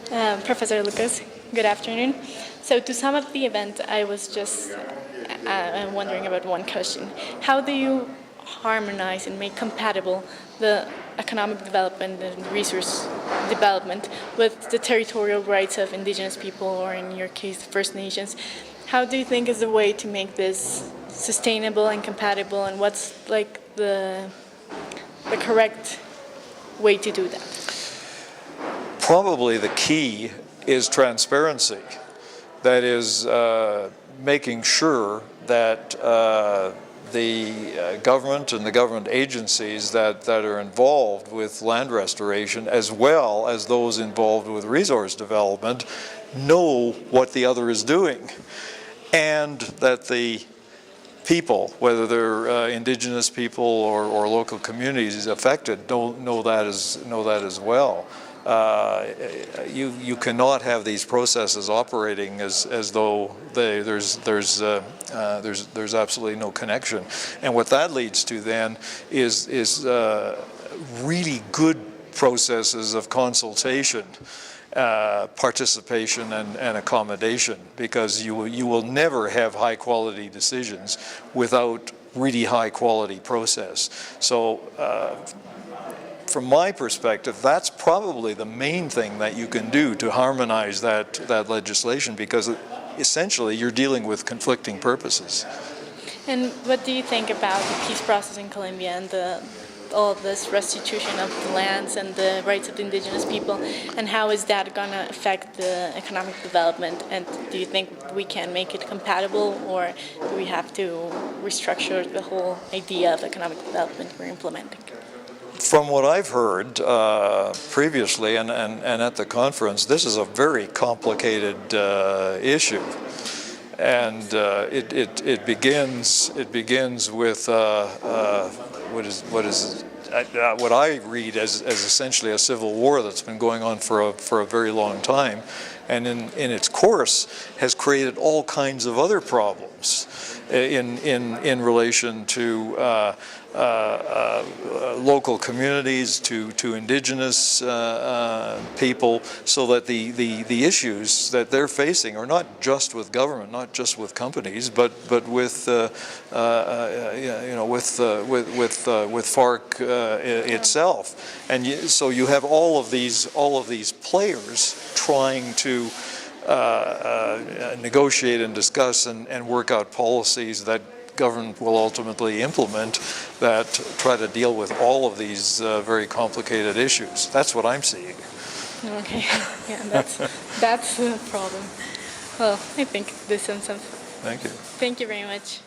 Professor Lucas, good afternoon. So to sum up the event, I was just wondering about one question. How do you harmonize and make compatible the economic development and resource development with the territorial rights of indigenous people, or in your case, First Nations? How do you think is the way to make this sustainable and compatible, and what's like the correct way to do that? Probably the key is transparency. That is making sure that the government and the government agencies that are involved with land restoration, as well as those involved with resource development, know what the other is doing, and that the people, whether they're indigenous people or local communities affected, know that as well. You cannot have these processes operating as though there's absolutely no connection, and what that leads to then is really good processes of consultation, participation, and accommodation, because you will never have high quality decisions without really high quality process. So from my perspective, that's probably the main thing that you can do to harmonize that legislation, because essentially you're dealing with conflicting purposes. And what do you think about the peace process in Colombia and all of this restitution of the lands and the rights of the indigenous people, and how is that going to affect the economic development? And do you think we can make it compatible, or do we have to restructure the whole idea of economic development we're implementing? From what I've heard previously and at the conference, this is a very complicated issue, and it begins with what I read as essentially a civil war that's been going on for a very long time, and in its course has created all kinds of other problems in relation to local communities, to indigenous people, so that the issues that they're facing are not just with government, not just with companies, but with with FARC itself, and so you have all of these players trying to negotiate and discuss and work out policies that government will ultimately implement that try to deal with all of these very complicated issues. That's what I'm seeing. Okay, yeah, that's the problem. Well, I think this sums up. Thank you. Thank you very much.